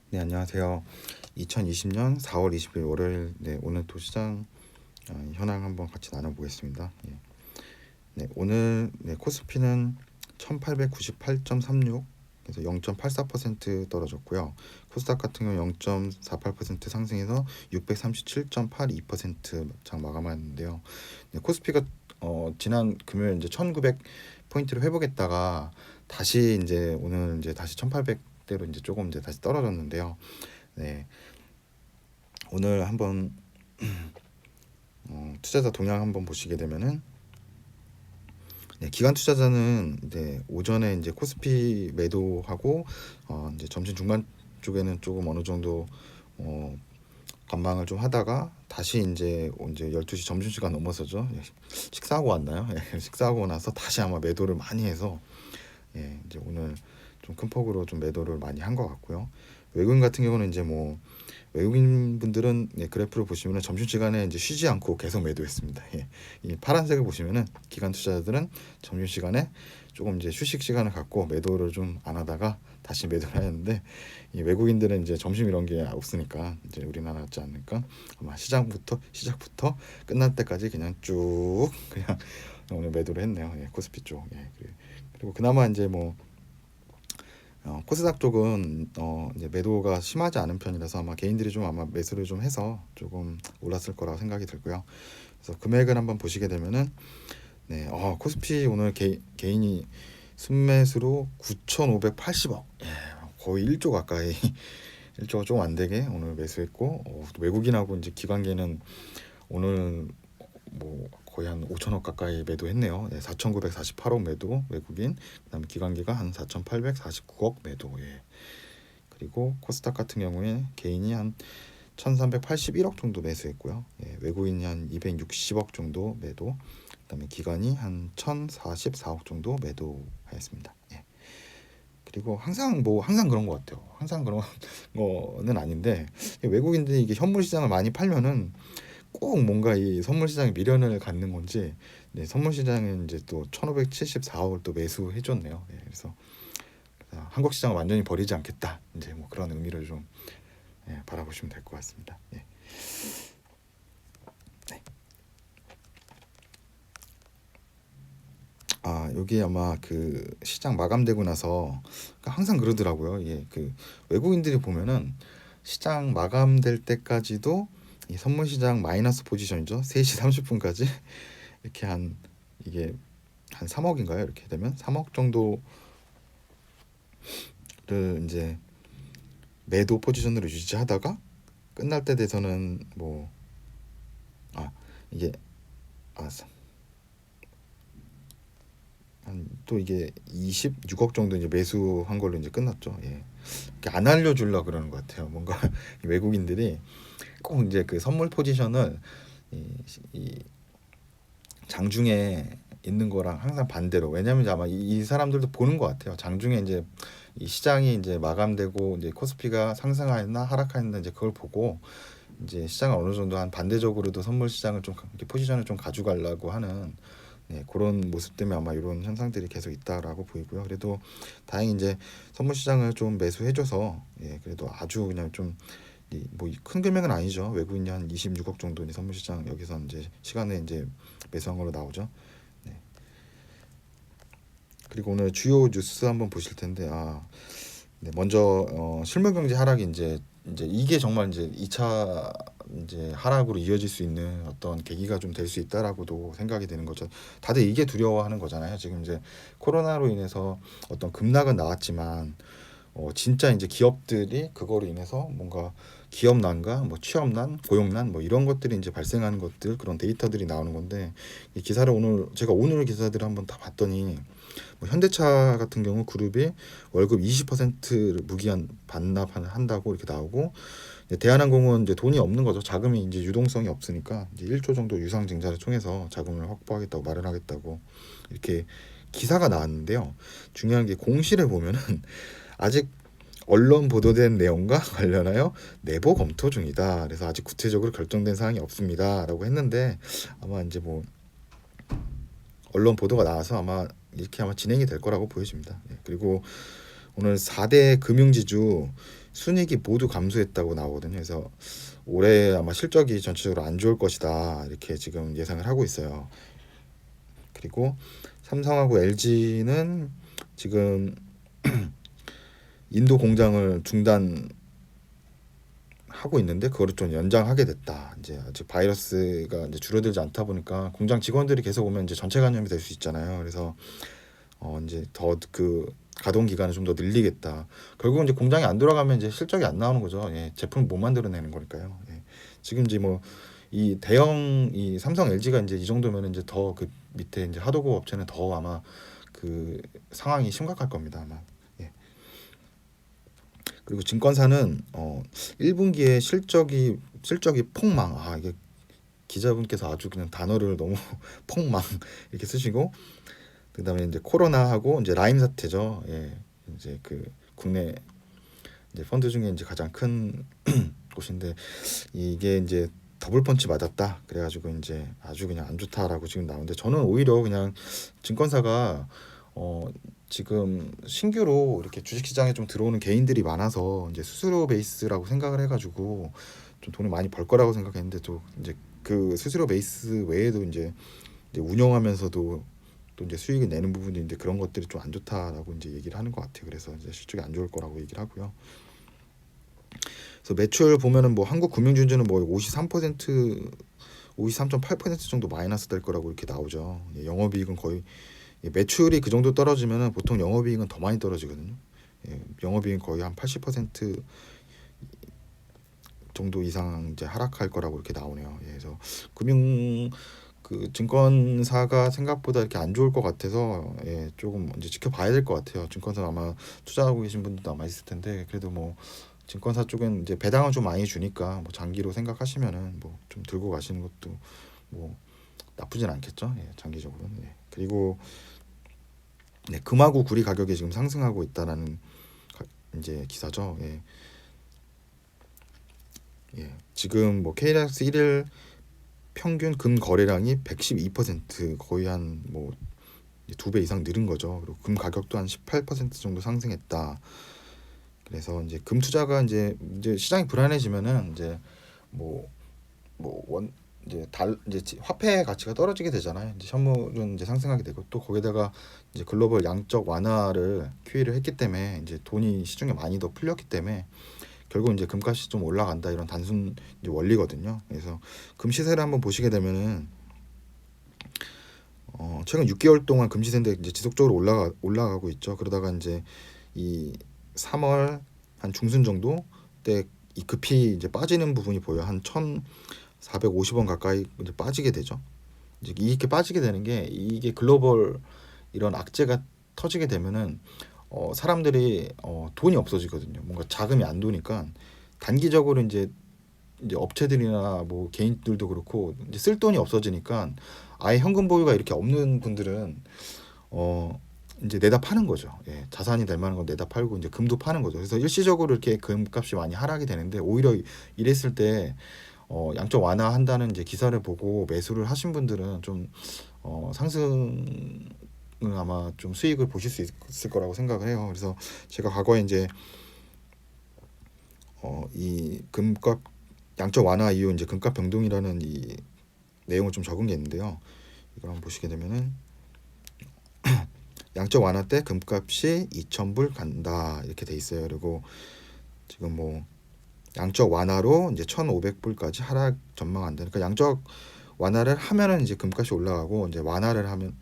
네, 안녕하세요. 2020년 4월 20일 월요일, 오늘 또 시장 현황 한번 같이 나눠보겠습니다. 오늘 코스피는 1898.36, 그래서 0.84% 떨어졌고요. 코스닥 같은 경우 0.48% 상승해서 637.82% 장 마감하는데요. 코스피가 지난 금요일 이제 1900포인트를 회복했다가 다시 이제 오늘 이제 다시 1800대로 이제 조금 이제 다시 떨어졌는데요. 네, 오늘 한번 투자자 동향 한번 보시게 되면은 기관 투자자는 오전에 이제 코스피 매도하고 이제 점심 중반 쪽에는 조금 어느 정도 관망을 좀 하다가 다시 이제 12시 점심시간 넘어서죠. 식사하고 왔나요? 식사하고 나서 다시 아마 매도를 많이 해서 이제 오늘 좀 큰 폭으로 좀 매도를 많이 한 것 같고요. 외국인 같은 경우는 이제 뭐 외국인 분들은 그래프를 보시면 점심시간에 이제 쉬지 않고 계속 매도했습니다. 이 파란색을 보시면은 기관 투자자들은 점심시간에 조금 이제 휴식 시간을 갖고 매도를 좀 안 하다가 다시 매도를 하는데, 이 외국인들은 이제 점심 이런 게 없으니까 이제 우리나라 같지 않으니까 아마 시작부터 끝날 때까지 그냥 쭉 그냥 오늘 매도를 했네요. 코스피 쪽. 그리고 그나마 이제 뭐 코스닥 쪽은 이제 매도가 심하지 않은 편이라서 아마 개인들이 좀 아마 매수를 좀 해서 조금 올랐을 거라고 생각이 들고요. 그래서 금액을 한번 보시게 되면은 코스피 오늘 개인이 순매수로 9,580억, 거의 1조 가까이 1조가 좀 안 되게 오늘 매수했고, 또 외국인하고 이제 기관계는 오늘 뭐 거의 한 5천억 가까이 매도했네요. 4,948억 매도 외국인, 그다음에 기관계가 한 4,849억 매도. 그리고 코스닥 같은 경우에 개인이 한 1,381억 정도 매수했고요. 외국인이 한 260억 정도 매도, 그다음에 기관이 한 1,044억 정도 매도하였습니다. 그리고 항상 그런 것 같아요. 항상 그런 거는 아닌데, 외국인들이 이게 현물 시장을 많이 팔면은 꼭 뭔가 이 선물 시장에 미련을 갖는 건지, 선물 시장에 이제 또 1,574억을 또 매수해 줬네요. 그래서 한국 시장을 완전히 버리지 않겠다, 이제 뭐 그런 의미를 좀 바라보시면 될 것 같습니다. 네. 여기 아마 그 시장 마감되고 나서 항상 그러더라고요. 그 외국인들이 보면은 시장 마감될 때까지도 이 선물 시장 마이너스 포지션이죠. 3시 30분까지 이렇게 이게 한 3억인가요? 이렇게 되면 3억 정도를 이제 매도 포지션으로 유지하다가 끝날 때 돼서는 뭐 이게 또 이게 26억 정도 이제 매수한 걸로 이제 끝났죠. 안 알려주려 그러는 것 같아요. 뭔가 외국인들이 꼭 이제 그 선물 포지션을 이 장중에 있는 거랑 항상 반대로, 왜냐하면 아마 이 사람들도 보는 것 같아요. 장중에 이제 이 시장이 이제 마감되고 이제 코스피가 상승하였나 하락하였나 이제 그걸 보고 이제 시장을 어느 정도 한 반대적으로도 선물 시장을 좀 이렇게 포지션을 좀 가져가려고 하는 그런 모습 때문에 아마 이런 현상들이 계속 있다라고 보이고요. 그래도 다행히 이제 선물 시장을 좀 매수해줘서 그래도 아주 그냥 좀 뭐 큰 금액은 아니죠. 외국인이 한 26억 정도 이제 선물 시장 여기서 이제 시간에 이제 매수한 걸로 나오죠. 그리고 오늘 주요 뉴스 한번 보실 텐데, 먼저 실물 경제 하락이 이제 이게 정말 이제 2차 이제 하락으로 이어질 수 있는 어떤 계기가 좀 될 수 있다라고도 생각이 되는 거죠. 다들 이게 두려워하는 거잖아요. 지금 이제 코로나로 인해서 어떤 급락은 나왔지만 진짜 이제 기업들이 그거로 인해서 뭔가 기업난과 뭐 취업난, 고용난 뭐 이런 것들이 이제 발생하는 것들, 그런 데이터들이 나오는 건데, 이 기사를 제가 오늘 기사들을 한번 다 봤더니 뭐 현대차 같은 경우 그룹이 월급 20%를 무기한 반납을 한다고 이렇게 나오고, 대한항공은 이제 돈이 없는 거죠. 자금이 이제 유동성이 없으니까 이제 1조 정도 유상증자를 통해서 자금을 확보하겠다고 마련하겠다고 이렇게 기사가 나왔는데요. 중요한 게 공시를 보면은 아직 언론 보도된 내용과 관련하여 내부 검토 중이다. 그래서 아직 구체적으로 결정된 사항이 없습니다라고 했는데, 아마 이제 뭐 언론 보도가 나와서 아마 이렇게 진행이 될 거라고 보여집니다. 그리고 오늘 4대 금융지주 순이익이 모두 감소했다고 나오거든요. 그래서 올해 아마 실적이 전체적으로 안 좋을 것이다 이렇게 지금 예상을 하고 있어요. 그리고 삼성하고 LG는 지금 인도 공장을 중단하고 있는데 그거를 좀 연장하게 됐다. 이제 아직 바이러스가 이제 줄어들지 않다 보니까 공장 직원들이 계속 오면 이제 전체 감염이 될 수 있잖아요. 그래서 이제 더 그 가동 기간을 좀 더 늘리겠다. 결국은 이제 공장이 안 돌아가면 이제 실적이 안 나오는 거죠. 예, 제품을 못 만들어내는 거니까요. 예. 지금 이제 뭐 이 대형 이 삼성 LG가 이제 이 정도면 이제 더 그 밑에 이제 하도급 업체는 더 아마 그 상황이 심각할 겁니다. 아마. 예. 그리고 증권사는 1분기에 실적이 폭망. 아 이게 기자분께서 아주 그냥 단어를 너무 폭망 이렇게 쓰시고 그다음에 이제 코로나하고 이제 라임 사태죠. 예. 이제 그 국내 이제 펀드 중에 이제 가장 큰 곳인데 이게 이제 더블 펀치 맞았다. 그래가지고 이제 아주 그냥 안 좋다라고 지금 나오는데 저는 오히려 그냥 증권사가 지금 신규로 이렇게 주식시장에 좀 들어오는 개인들이 많아서 이제 수수료 베이스라고 생각을 해가지고 좀 돈을 많이 벌 거라고 생각했는데 또 이제 그 수수료 베이스 외에도 이제 운영하면서도 또 이제 수익을 내는 부분이 있는데 그런 것들이 좀 안 좋다라고 이제 얘기를 하는 것 같아요. 그래서 이제 실적이 안 좋을 거라고 얘기를 하고요. 그래서 매출 보면은 뭐 한국금융지주는 뭐 53%, 53.8% 정도 마이너스 될 거라고 이렇게 나오죠. 예, 영업이익은 거의 매출이 그 정도 떨어지면은 보통 영업이익은 더 많이 떨어지거든요. 예, 영업이익은 거의 한 80% 정도 이상 이제 하락할 거라고 이렇게 나오네요. 예, 그래서 금융 그 증권사가 생각보다 이렇게 안 좋을 것 같아서 예, 조금 이제 지켜봐야 될 것 같아요. 증권사 아마 투자하고 계신 분들도 아마 있을 텐데 그래도 뭐 증권사 쪽은 이제 배당을 좀 많이 주니까 뭐 장기로 생각하시면은 뭐 좀 들고 가시는 것도 뭐 나쁘진 않겠죠. 예, 장기적으로는. 예. 그리고 네, 금하고 구리 가격이 지금 상승하고 있다라는 이제 기사죠. 예. 예. 지금 뭐 KLX 1일 평균 금 거래량이 112% 거의 한 뭐 2배 이상 늘은 거죠. 그리고 금 가격도 한 18% 정도 상승했다. 그래서 이제 금 투자가 이제 시장이 불안해지면은 이제 뭐원 이제 화폐 가치가 떨어지게 되잖아요. 이제 현물은 이제 상승하게 되고 또 거기다가 이제 글로벌 양적 완화를 QE를 했기 때문에 이제 돈이 시중에 많이 더 풀렸기 때문에 결국 이제 금값이 좀 올라간다 이런 단순 이제 원리거든요. 그래서 금 시세를 한번 보시게 되면은 최근 6개월 동안 금 시세인데 이제 지속적으로 올라가고 있죠. 그러다가 이제 이 3월 한 중순 정도 때 이 급히 이제 빠지는 부분이 보여 한 1,450원 가까이 이제 빠지게 되죠. 이제 이렇게 빠지게 되는 게 이게 글로벌 이런 악재가 터지게 되면은 사람들이 돈이 없어지거든요. 뭔가 자금이 안 도니까 단기적으로 이제 업체들이나 뭐 개인들도 그렇고 이제 쓸 돈이 없어지니까 아예 현금 보유가 이렇게 없는 분들은 이제 내다 파는 거죠. 예, 자산이 될 만한 건 내다 팔고 이제 금도 파는 거죠. 그래서 일시적으로 이렇게 금값이 많이 하락이 되는데 오히려 이랬을 때 양적 완화한다는 이제 기사를 보고 매수를 하신 분들은 좀 상승은 아마 좀 수익을 보실 수 있을 거라고 생각을 해요. 그래서 제가 과거에 이제 이 금값 양적 완화 이후 이제 금값 변동이라는 이 내용을 좀 적은 게 있는데요. 이걸 한번 보시게 되면은 양적 완화 때 금값이 2,000불 간다 이렇게 돼 있어요. 그리고 지금 뭐 양적 완화로 이제 1,500불까지 하락 전망한다. 그러니까 양적 완화를 하면은 이제 금값이 올라가고 이제 완화를 하면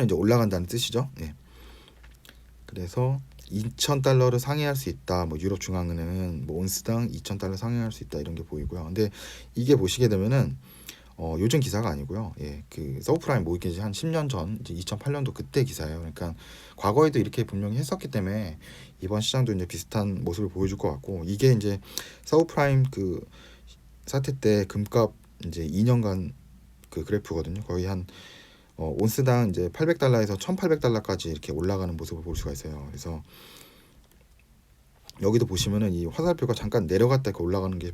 이제 올라간다는 뜻이죠. 예. 그래서 2,000달러를 상회할 수 있다. 뭐 유럽 중앙은행은 뭐 온스당 2,000달러 상회할 수 있다 이런 게 보이고요. 근데 이게 보시게 되면은 요즘 기사가 아니고요. 예, 그 서브프라임 모기지 한 10년 전 이제 2008년도 그때 기사예요. 그러니까 과거에도 이렇게 분명히 했었기 때문에 이번 시장도 이제 비슷한 모습을 보여줄 것 같고 이게 이제 서브프라임 그 사태 때 금값 이제 2년간 그 그래프거든요. 거의 한 온스당 이제 800달러에서 1,800달러까지 이렇게 올라가는 모습을 볼 수가 있어요. 그래서 여기도 보시면은 이 화살표가 잠깐 내려갔다 이렇게 올라가는 게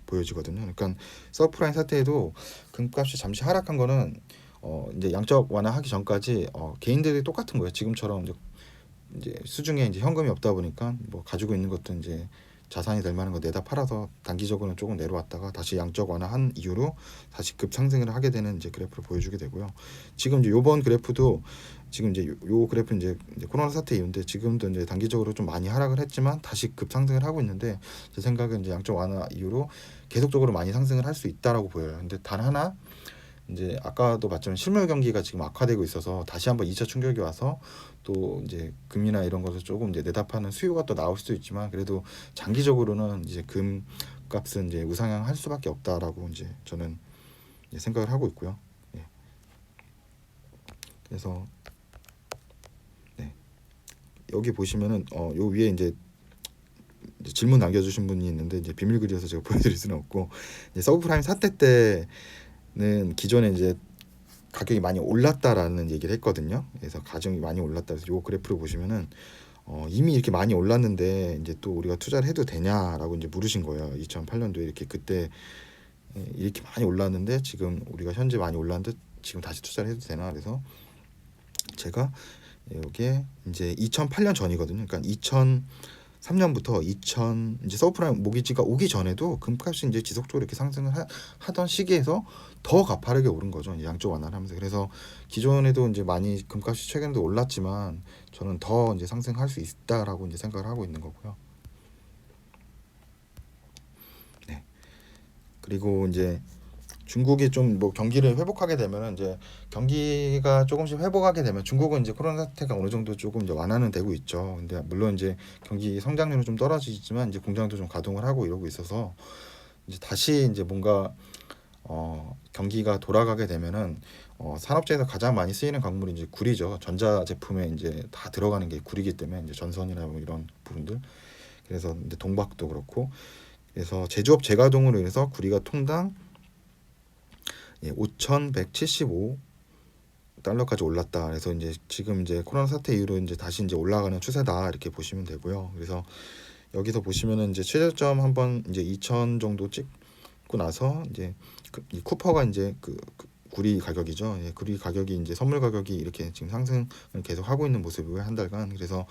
보여지거든요. 그러니까 서프라임 사태에도 금값이 잠시 하락한 거는 이제 양적 완화하기 전까지 개인들이 똑같은 거예요. 지금처럼 이제 이제 수중에 이제 현금이 없다 보니까 뭐 가지고 있는 것도 이제 자산이 될 만한 거 내다 팔아서 단기적으로는 조금 내려왔다가 다시 양적 완화한 이후로 다시 급상승을 하게 되는 이제 그래프를 보여주게 되고요. 지금 이제 요번 그래프도 지금 이제 요 그래프 이제 코로나 사태 이후인데 지금도 이제 단기적으로 좀 많이 하락을 했지만 다시 급상승을 하고 있는데 제 생각은 이제 양적 완화 이후로 계속적으로 많이 상승을 할 수 있다라고 보여요. 근데 단 하나 이제 아까도 봤지만 실물 경기가 지금 악화되고 있어서 다시 한번 2차 충격이 와서 또 이제 금이나 이런 것을 조금 이제 내다파는 수요가 또 나올 수도 있지만 그래도 장기적으로는 이제 금 값은 이제 우상향할 수밖에 없다라고 이제 저는 이제 생각을 하고 있고요. 예. 그래서 네. 여기 보시면은 요 위에 이제 질문 남겨주신 분이 있는데 이제 비밀글이어서 제가 보여드릴 수는 없고 이제 서브프라임 사태 때는 기존에 이제 가격이 많이 올랐다라는 얘기를 했거든요. 그래서 가격이 많이 올랐다. 그래서 요 그래프를 보시면은 이미 이렇게 많이 올랐는데 이제 또 우리가 투자를 해도 되냐라고 이제 물으신 거예요. 2008년도에 이렇게 그때 이렇게 많이 올랐는데 지금 우리가 현재 많이 올랐는데 지금 다시 투자를 해도 되나? 그래서 제가 이게 이제 2008년 전이거든요. 그러니까 2003년부터 이제 서브프라임 모기지가 오기 전에도 금값이 이제 지속적으로 이렇게 상승을 하던 시기에서 더 가파르게 오른 거죠. 양쪽 완화를 하면서. 그래서 기존에도 이제 많이 금값이 최근에도 올랐지만 저는 더 이제 상승할 수 있다라고 이제 생각을 하고 있는 거고요. 네. 그리고 이제 중국이 좀 뭐 경기를 회복하게 되면 이제 경기가 조금씩 회복하게 되면 중국은 이제 코로나 사태가 어느 정도 조금 이제 완화는 되고 있죠. 근데 물론 이제 경기 성장률은 좀 떨어지지만 이제 공장도 좀 가동을 하고 이러고 있어서 이제 다시 이제 뭔가 경기가 돌아가게 되면은 산업재에서 가장 많이 쓰이는 광물이 이제 구리죠. 전자 제품에 이제 다 들어가는 게 구리기 때문에 이제 전선이나 뭐 이런 부분들. 그래서 이제 동박도 그렇고 그래서 제조업 재가동으로 인해서 구리가 통당 5,175 달러까지 올랐다. 그래서 이제 지금 이제 코로나 사태 이후로 이제 다시 이제 올라가는 추세다 이렇게 보시면 되고요. 그래서 여기서 보시면은 이제 최저점 한번 이제 2,000 정도 찍고 나서 이제 이 쿠퍼가 이제 그 구리 가격이죠. 예, 구리 가격이 이제 선물 가격이 이렇게 지금 상승을 계속 하고 있는 모습이고요. 한 달간. 그래서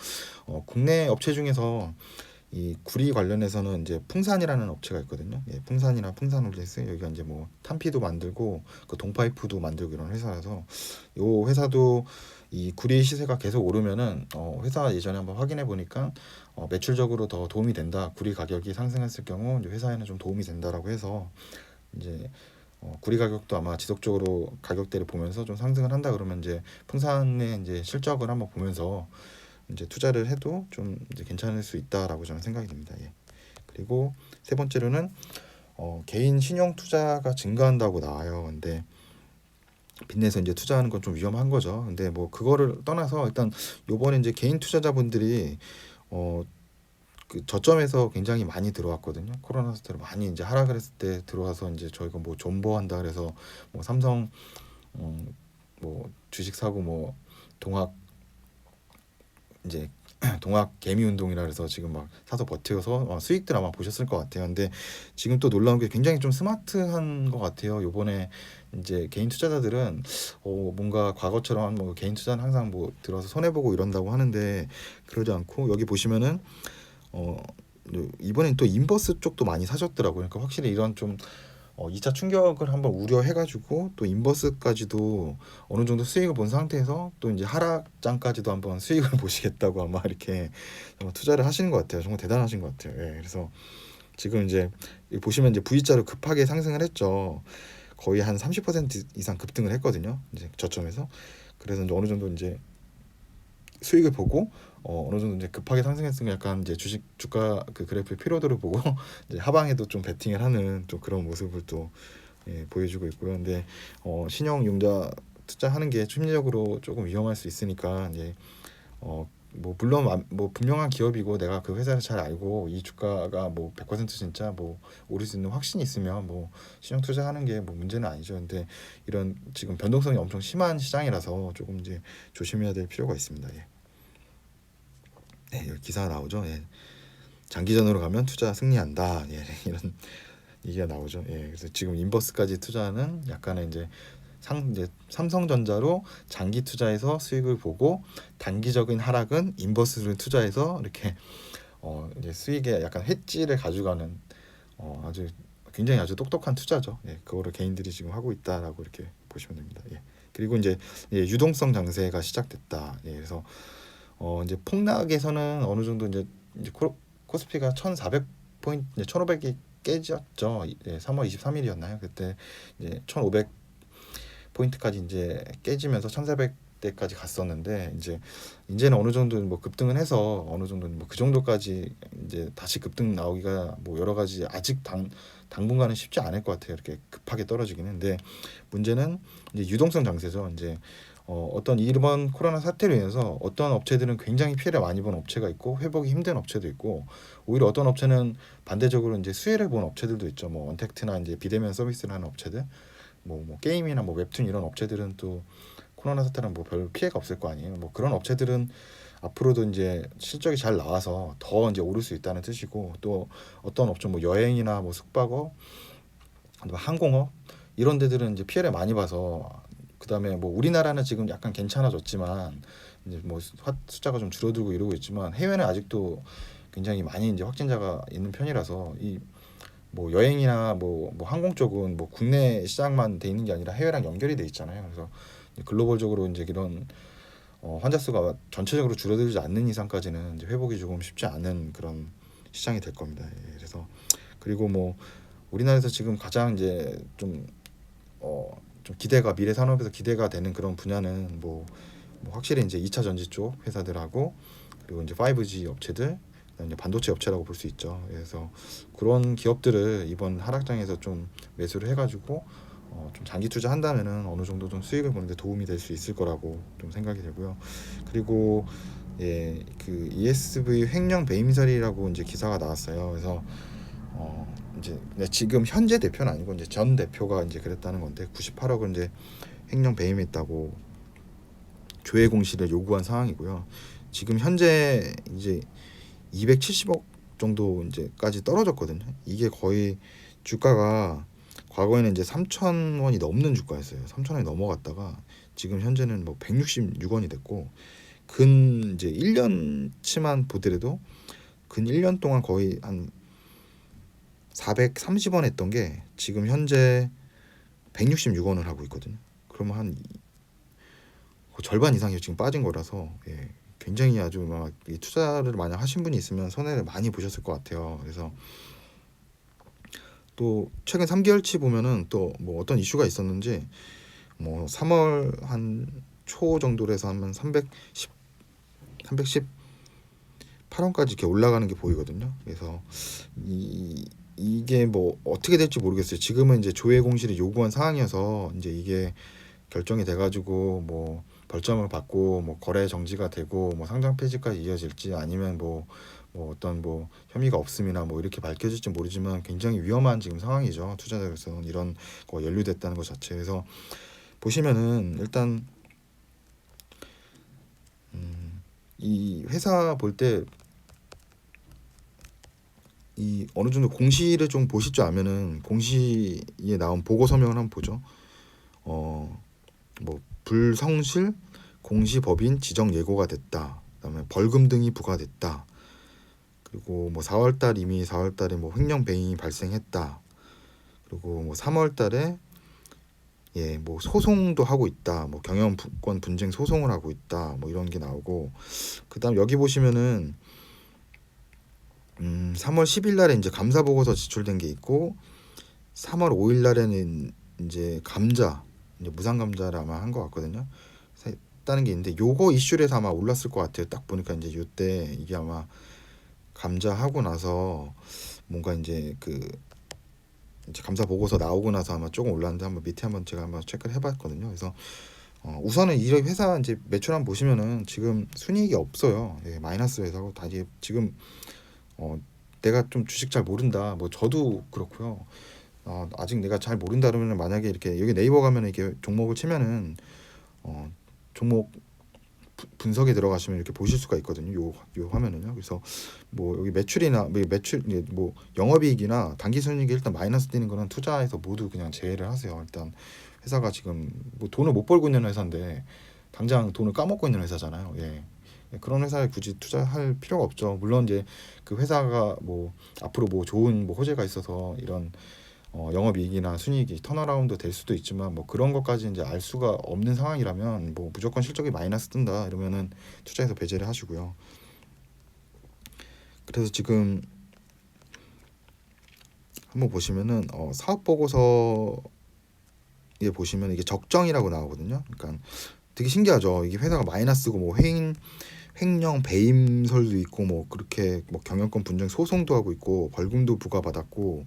국내 업체 중에서 이 구리 관련해서는 이제 풍산이라는 업체가 있거든요. 예, 풍산이나 풍산올리스 여기가 이제 뭐 탄피도 만들고 그 동파이프도 만들고 이런 회사라서 요 회사도 이 구리 시세가 계속 오르면은 회사 예전에 한번 확인해 보니까 매출적으로 더 도움이 된다. 구리 가격이 상승했을 경우 이제 회사에는 좀 도움이 된다라고 해서 이제 구리 가격도 아마 지속적으로 가격대를 보면서 좀 상승을 한다 그러면 이제 풍산의 이제 실적을 한번 보면서 이제 투자를 해도 좀 이제 괜찮을 수 있다라고 저는 생각이 듭니다. 예. 그리고 세 번째로는 개인 신용 투자가 증가한다고 나와요. 근데 빚내서 이제 투자하는 건 좀 위험한 거죠. 근데 뭐 그거를 떠나서 일단 요번에 이제 개인 투자자분들이 그 저점에서 굉장히 많이 들어왔거든요. 코로나 사태로 많이 이제 하락을 했을 때 들어와서 이제 저희가 뭐 존버한다 그래서 뭐 삼성 뭐 주식 사고 뭐 동학 이제 동학 개미 운동이라 그래서 지금 막 사서 버텨서 수익들 아마 보셨을 것 같아요. 근데 지금 또 놀라운 게 굉장히 좀 스마트한 것 같아요. 요번에 이제 개인 투자자들은 뭔가 과거처럼 뭐 개인 투자는 항상 뭐 들어서 손해 보고 이런다고 하는데 그러지 않고 여기 보시면은 이번엔 또 인버스 쪽도 많이 사셨더라고요. 그러니까 확실히 이런 좀 2차 충격을 한번 우려해가지고 또 인버스까지도 어느 정도 수익을 본 상태에서 또 이제 하락장까지도 한번 수익을 보시겠다고 아마 이렇게 투자를 하시는 것 같아요. 정말 대단하신 것 같아요. 예, 그래서 지금 이제 보시면 이제 V자로 급하게 상승을 했죠. 거의 한 30% 이상 급등을 했거든요. 이제 저점에서. 그래서 이제 어느 정도 이제 수익을 보고 어느 정도 이제 급하게 상승했으면 약간 이제 주가 그 그래프의 피로도를 보고 이제 하방에도 좀 베팅을 하는 좀 그런 모습을 또 보여주고 있고요. 근데 신용융자 투자하는 게 심리적으로 조금 위험할 수 있으니까 이제 뭐 물론 뭐 분명한 기업이고 내가 그 회사를 잘 알고 이 주가가 뭐 100% 진짜 뭐 오를 수 있는 확신이 있으면 뭐 신용 투자하는 게 뭐 문제는 아니죠. 근데 이런 지금 변동성이 엄청 심한 시장이라서 조금 이제 조심해야 될 필요가 있습니다. 예. 네, 여기 기사가 나오죠. 예. 장기전으로 가면 투자 승리한다. 예, 이런 얘기가 나오죠. 예, 그래서 지금 인버스까지 투자하는 약간의 이제 이제 삼성전자로 장기 투자해서 수익을 보고 단기적인 하락은 인버스를 투자해서 이렇게 이제 수익에 약간 hedge를 가져가는 아주 굉장히 아주 똑똑한 투자죠. 예, 그거를 개인들이 지금 하고 있다라고 이렇게 보시면 됩니다. 예. 그리고 이제 유동성 장세가 시작됐다. 예, 그래서 이제 폭락에서는 어느 정도 이제 코스피가 1,400포인트, 1,500이 깨졌죠. 예, 3월 23일이었나요? 그때 이제 1,500포인트까지 이제 깨지면서 1,400대까지 갔었는데 이제는 어느 정도 뭐 급등은 해서 어느 정도 뭐 그 정도까지 이제 다시 급등 나오기가 뭐 여러 가지 아직 당분간은 쉽지 않을 것 같아요. 이렇게 급하게 떨어지기는. 근데 문제는 이제 유동성 장세죠. 이제 어떤 이번 코로나 사태로 인해서 어떤 업체들은 굉장히 피해를 많이 본 업체가 있고 회복이 힘든 업체도 있고, 오히려 어떤 업체는 반대적으로 이제 수혜를 본 업체들도 있죠. 뭐 언택트나 이제 비대면 서비스를 하는 업체들, 뭐 게임이나 뭐 웹툰 이런 업체들은 또 코로나 사태랑 뭐 별 피해가 없을 거 아니에요. 뭐 그런 업체들은 앞으로도 이제 실적이 잘 나와서 더 이제 오를 수 있다는 뜻이고, 또 어떤 업체 뭐 여행이나 뭐 숙박업, 뭐 항공업 이런 데들은 이제 피해를 많이 봐서, 그다음에 뭐 우리나라는 지금 약간 괜찮아졌지만 이제 뭐 숫자가 좀 줄어들고 이러고 있지만 해외는 아직도 굉장히 많이 이제 확진자가 있는 편이라서 이 뭐 여행이나 뭐 항공 쪽은 뭐 국내 시장만 돼 있는 게 아니라 해외랑 연결이 돼 있잖아요. 그래서 글로벌적으로 이제 이런 환자 수가 전체적으로 줄어들지 않는 이상까지는 이제 회복이 조금 쉽지 않은 그런 시장이 될 겁니다. 예, 그래서 그리고 뭐 우리나라에서 지금 가장 이제 좀 기대가 미래 산업에서 기대가 되는 그런 분야는 뭐 확실히 이제 2차 전지 쪽 회사들하고, 그리고 이제 5G 업체들, 그다음에 반도체 업체라고 볼 수 있죠. 그래서 그런 기업들을 이번 하락장에서 좀 매수를 해가지고 좀 장기 투자한다면은 어느 정도 좀 수익을 보는데 도움이 될 수 있을 거라고 좀 생각이 되고요. 그리고 그 ESV 횡령 배임설이라고 이제 기사가 나왔어요. 그래서 이제 지금 현재 대표는 아니고 이제 전 대표가 이제 그랬다는 건데, 98억을 이제 횡령 배임했다고 조회 공시를 요구한 상황이고요. 지금 현재 이제 270억 정도 이제까지 떨어졌거든요. 이게 거의 주가가 과거에는 이제 3,000원이 넘는 주가였어요. 3,000원이 넘어갔다가 지금 현재는 뭐 166원이 됐고, 근 이제 1년치만 보더라도 근 1년 동안 거의 한 430원 했던 게 지금 현재 166원을 하고 있거든요. 그러면 한 절반 이상이 지금 빠진 거라서, 예, 굉장히 아주 막 이 투자를 만약 하신 분이 있으면 손해를 많이 보셨을 것 같아요. 그래서 또 최근 3개월치 보면은 또 뭐 어떤 이슈가 있었는지, 뭐 3월 한 초 정도로 해서 한 318원까지 이렇게 올라가는 게 보이거든요. 그래서 이게 뭐 어떻게 될지 모르겠어요. 지금은 이제 조회 공시를 요구한 상황이어서 이제 이게 결정이 돼가지고 뭐 벌점을 받고 뭐 거래 정지가 되고 뭐 상장 폐지까지 이어질지, 아니면 뭐 어떤 뭐 혐의가 없음이나 뭐 이렇게 밝혀질지 모르지만 굉장히 위험한 지금 상황이죠. 투자자로서는 이런 거 연루됐다는 것 자체. 그래서 보시면은 일단 이 회사 볼 때 이 어느 정도 공시를 좀 보실 줄 알면은 공시에 나온 보고 서명을 한번 보죠. 뭐 불성실 공시법인 지정 예고가 됐다. 그다음에 벌금 등이 부과됐다. 그리고 뭐 4월달 이미 4월달에 뭐 횡령 배임이 발생했다. 그리고 뭐 3월달에 뭐 소송도 하고 있다. 뭐 경영권 분쟁 소송을 하고 있다. 뭐 이런 게 나오고, 그다음 여기 보시면은 3월 10일 날에 이제 감사 보고서 지출된 게 있고, 3월 5일 날에는 이제 이제 무상 감자를 아마 한 것 같거든요. 했다는 게 있는데, 요거 이슈를 해서 아마 올랐을 것 같아요. 딱 보니까 이제 요때 이게 아마 감자하고 나서 뭔가 이제 이제 감사 보고서 나오고 나서 아마 조금 올랐는데, 한번 밑에 한번 제가 한번 체크를 해봤거든요. 그래서 우선은 이 회사 이제 매출 한번 보시면은 지금 순이익이 없어요. 예, 마이너스 회사고 다 이제 지금 내가 좀 주식 잘 모른다. 뭐 저도 그렇고요. 아직 내가 잘 모른다 그러면 만약에 이렇게 여기 네이버 가면 이렇게 종목을 치면은 종목 분석에 들어가시면 이렇게 보실 수가 있거든요. 요 화면은요. 그래서 뭐 여기 매출이나 뭐 영업이익이나 당기순이익이 일단 마이너스 되는 거는 투자에서 모두 그냥 제외를 하세요. 일단 회사가 지금 뭐 돈을 못 벌고 있는 회사인데 당장 돈을 까먹고 있는 회사잖아요. 예. 그런 회사에 굳이 투자할 필요가 없죠. 물론 이제 그 회사가 뭐 앞으로 뭐 좋은 뭐 호재가 있어서 이런 영업이익이나 순이익이 턴어라운드 될 수도 있지만 뭐 그런 것까지 이제 알 수가 없는 상황이라면 뭐 무조건 실적이 마이너스 뜬다 이러면은 투자해서 배제를 하시고요. 그래서 지금 한번 보시면은 사업 보고서에 보시면 이게 적정이라고 나오거든요. 그러니까 되게 신기하죠. 이게 회사가 마이너스고 뭐 횡령 배임설도 있고 뭐 그렇게 뭐 경영권 분쟁 소송도 하고 있고 벌금도 부과받았고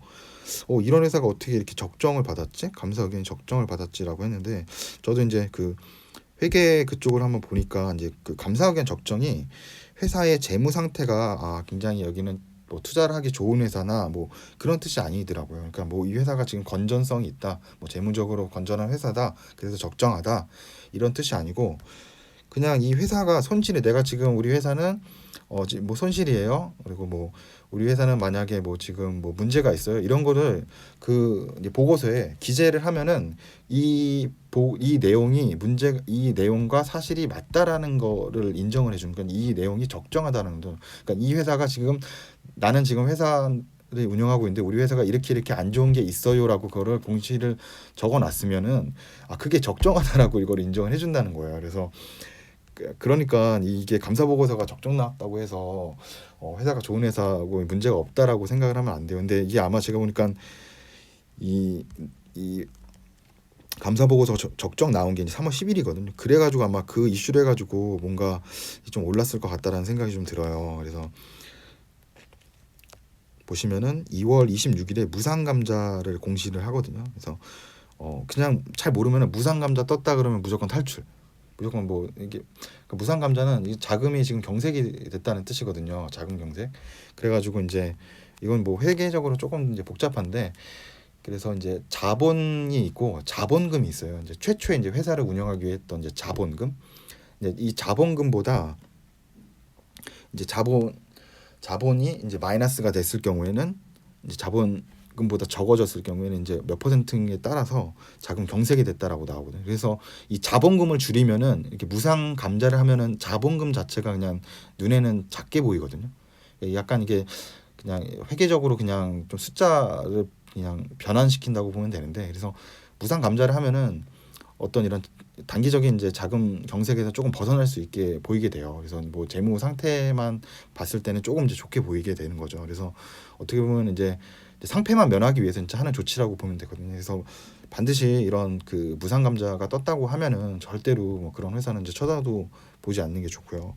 이런 회사가 어떻게 이렇게 적정을 받았지? 감사 의견이 적정을 받았지라고 했는데 저도 이제 그 회계 그쪽을 한번 보니까 이제 그 감사 의견 적정이 회사의 재무 상태가 굉장히 여기는 뭐 투자를 하기 좋은 회사나 뭐 그런 뜻이 아니더라고요. 그러니까 뭐 이 회사가 지금 건전성이 있다, 뭐 재무적으로 건전한 회사다, 그래서 적정하다 이런 뜻이 아니고 그냥 이 회사가 손실이 내가 지금 우리 회사는 뭐 손실이에요. 그리고 뭐 우리 회사는 만약에 뭐 지금 뭐 문제가 있어요. 이런 거를 그 이제 보고서에 기재를 하면은 이 내용이 이 내용과 사실이 맞다라는 거를 인정을 해주는 그러니까 이 내용이 적정하다는 거. 그러니까 이 회사가 지금 나는 지금 회사를 운영하고 있는데 우리 회사가 이렇게 안 좋은 게 있어요라고 그거를 공시를 적어놨으면은 그게 적정하다라고 이걸 인정을 해준다는 거예요. 그래서 그러니까 이게 감사 보고서가 적정 나왔다고 해서 회사가 좋은 회사고 문제가 없다라고 생각을 하면 안 돼요. 근데 이게 아마 제가 보니까 이 감사 보고서 적정 나온 게 이제 3월 10일이거든요. 그래가지고 아마 그 이슈를 해가지고 뭔가 좀 올랐을 것 같다라는 생각이 좀 들어요. 그래서 보시면은 2월 26일에 무상 감자를 공시를 하거든요. 그래서 그냥 잘 모르면은 무상 감자 떴다 그러면 무조건 탈출. 무조건 뭐 이게 그 무상 감자는 자금이 지금 경색이 됐다는 뜻이거든요. 자금 경색. 그래가지고 이제 이건 뭐 회계적으로 조금 이제 복잡한데 그래서 이제 자본이 있고 자본금이 있어요. 이제 최초에 이제 회사를 운영하기 위해 했던 이제 자본금. 이제 이 자본금보다 이제 자본이 이제 마이너스가 됐을 경우에는 이제 자본금보다 적어졌을 경우에는 이제 몇 퍼센트에 따라서 자금 경색이 됐다라고 나오거든요. 그래서 이 자본금을 줄이면은 이렇게 무상 감자를 하면은 자본금 자체가 그냥 눈에는 작게 보이거든요. 약간 이게 그냥 회계적으로 그냥 좀 숫자를 그냥 변환시킨다고 보면 되는데 그래서 무상 감자를 하면은 어떤 이런 단기적인 이제 자금 경색에서 조금 벗어날 수 있게 보이게 돼요. 그래서 뭐 재무 상태만 봤을 때는 조금 이제 좋게 보이게 되는 거죠. 그래서 어떻게 보면 이제 상패만 면하기 위해서 진짜 하는 조치라고 보면 되거든요. 그래서 반드시 이런 그 무상 감자가 떴다고 하면은 절대로 뭐 그런 회사는 이제 쳐다도 보지 않는 게 좋고요.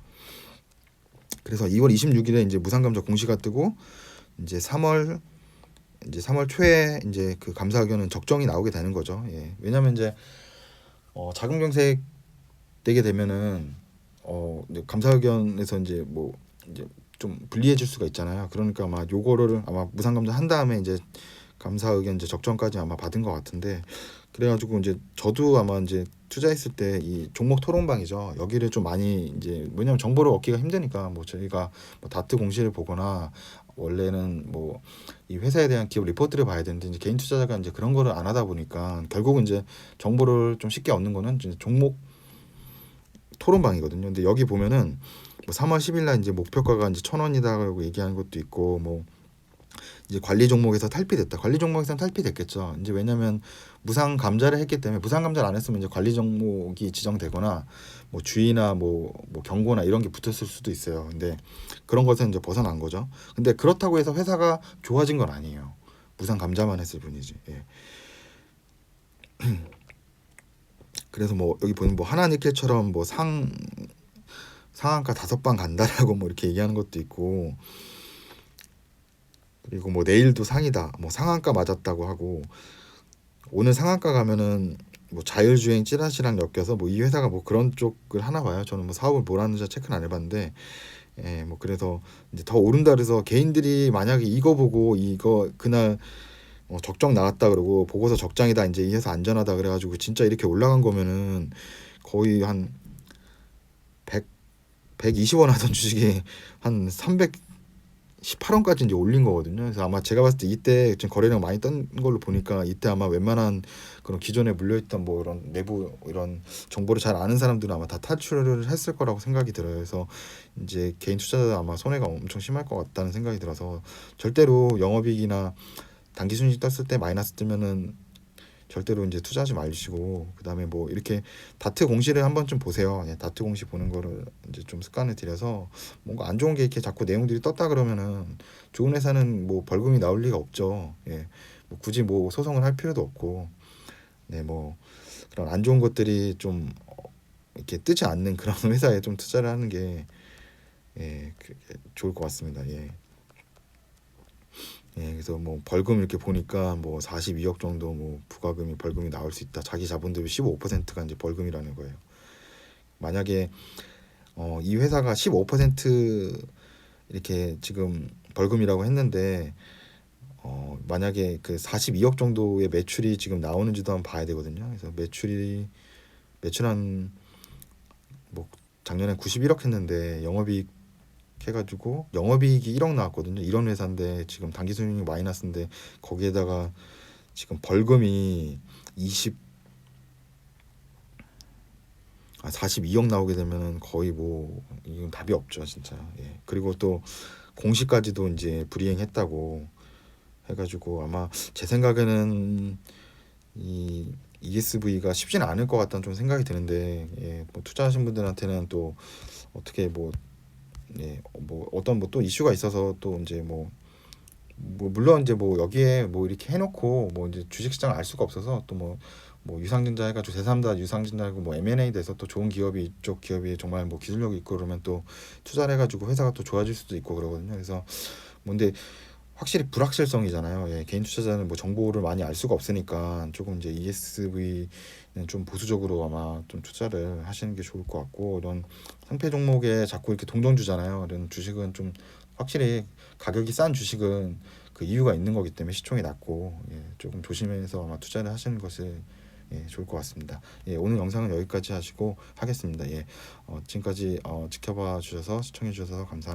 그래서 2월 26일에 이제 무상 감자 공시가 뜨고 이제 3월 초에 이제 그 감사 의견은 적정이 나오게 되는 거죠. 예. 왜냐하면 이제 자금 경색 되게 되면은 감사 의견에서 이제 뭐 이제 좀 불리해질 수가 있잖아요. 그러니까 아마 요거를 아마 무상 감사 한 다음에 이제 감사 의견 이제 적정까지 아마 받은 것 같은데 그래가지고 이제 저도 아마 이제 투자했을 때 이 종목 토론방이죠. 여기를 좀 많이 이제 왜냐면 정보를 얻기가 힘드니까 뭐 저희가 뭐 다트 공시를 보거나 원래는 뭐 이 회사에 대한 기업 리포트를 봐야 되는데 이제 개인 투자자가 이제 그런 거를 안 하다 보니까 결국은 이제 정보를 좀 쉽게 얻는 거는 이제 종목 토론방이거든요. 근데 여기 보면은 뭐 3월 10일 날 이제 목표가가 이제 1,000원이다라고 얘기하는 것도 있고 뭐 이제 관리 종목에서 탈피됐다. 관리 종목에서는 탈피됐겠죠. 이제 왜냐면 무상 감자를 했기 때문에 무상 감자를 안 했으면 이제 관리 종목이 지정되거나 뭐 주의나 뭐 경고나 이런 게 붙었을 수도 있어요. 근데 그런 것은 이제 벗어난 거죠. 근데 그렇다고 해서 회사가 좋아진 건 아니에요. 무상 감자만 했을 뿐이지. 예. 그래서 뭐 여기 보면 뭐 하나니켈처럼 뭐 상한가 5방 간다라고 뭐 이렇게 얘기하는 것도 있고 그리고 뭐 내일도 상이다. 뭐 상한가 맞았다고 하고 오늘 상한가 가면은 뭐 자율주행 찌라시랑 엮여서 뭐 이 회사가 뭐 그런 쪽을 하나 봐요. 저는 뭐 사업을 뭘 하는지 체크는 안 해봤는데 뭐 그래서 이제 더 오른다 그래서 개인들이 만약에 이거 보고 이거 그날 적정 나왔다 그러고 보고서 적장이다 이제 이 회사 안전하다 그래가지고 진짜 이렇게 올라간 거면은 거의 한 120원 하던 주식이 한 310원 18원까지 이제 올린 거거든요. 그래서 아마 제가 봤을 때 이때 지금 거래량 많이 뜬 걸로 보니까 이때 아마 웬만한 그런 기존에 물려있던 뭐 이런 내부 이런 정보를 잘 아는 사람들은 아마 다 탈출을 했을 거라고 생각이 들어요. 그래서 이제 개인 투자자 아마 손해가 엄청 심할 것 같다는 생각이 들어서 절대로 영업이익이나 단기 순이익 떴을 때 마이너스 뜨면은 절대로 이제 투자하지 마시고, 그다음에 뭐 이렇게 다트 공시를 한번 좀 보세요. 예, 다트 공시 보는 거를 이제 좀 습관을 들여서 뭔가 안 좋은 게 이렇게 자꾸 내용들이 떴다 그러면은 좋은 회사는 뭐 벌금이 나올 리가 없죠. 예, 뭐 굳이 뭐 소송을 할 필요도 없고, 네, 뭐 그런 안 좋은 것들이 좀 이렇게 뜨지 않는 그런 회사에 좀 투자를 하는 게 예, 그게 좋을 것 같습니다. 예. 예, 그래서 뭐 벌금 이렇게 보니까 뭐 42억 정도 뭐 부가금이 벌금이 나올 수 있다. 자기 자본들 15%가 이제 벌금이라는 거예요. 만약에 이 회사가 15% 이렇게 지금 벌금이라고 했는데 만약에 그 42억 정도의 매출이 지금 나오는지도 한번 봐야 되거든요. 그래서 매출 한 뭐 작년에 91억 했는데 영업이익 해가지고 영업이익이 1억 나왔거든요. 이런 회사인데 지금 당기순이익 마이너스인데 거기에다가 지금 벌금이 42억 나오게 되면은 거의 뭐 이건 답이 없죠, 진짜. 예. 그리고 또 공시까지도 이제 불이행했다고 해가지고 아마 제 생각에는 이 ESV가 쉽지는 않을 것 같다는 좀 생각이 드는데, 예, 뭐 투자하신 분들한테는 또 어떻게 뭐, 예, 뭐 어떤 뭐 또 이슈가 있어서 또 이제 뭐 물론 이제 뭐 여기에 뭐 이렇게 해놓고 뭐 이제 주식시장을 알 수가 없어서 또 뭐 유상증자 해가지고 제3다 유상증자하고 뭐 M&A 돼서 또 좋은 기업이 이쪽 기업이 정말 뭐 기술력이 있고 그러면 또 투자를 해가지고 회사가 또 좋아질 수도 있고 그러거든요. 그래서 뭐 근데 확실히 불확실성이잖아요. 예, 개인 투자자는 뭐 정보를 많이 알 수가 없으니까 조금 이제 ESV는 좀 보수적으로 아마 좀 투자를 하시는 게 좋을 것 같고, 이런 상패 종목에 자꾸 이렇게 동전주잖아요. 이런 주식은 좀 확실히 가격이 싼 주식은 그 이유가 있는 거기 때문에 시총이 낮고, 예, 조금 조심해서 아마 투자를 하시는 것이 예, 좋을 것 같습니다. 예, 오늘 영상은 여기까지 하시고 하겠습니다. 예, 지금까지 지켜봐 주셔서 시청해 주셔서 감사합니다.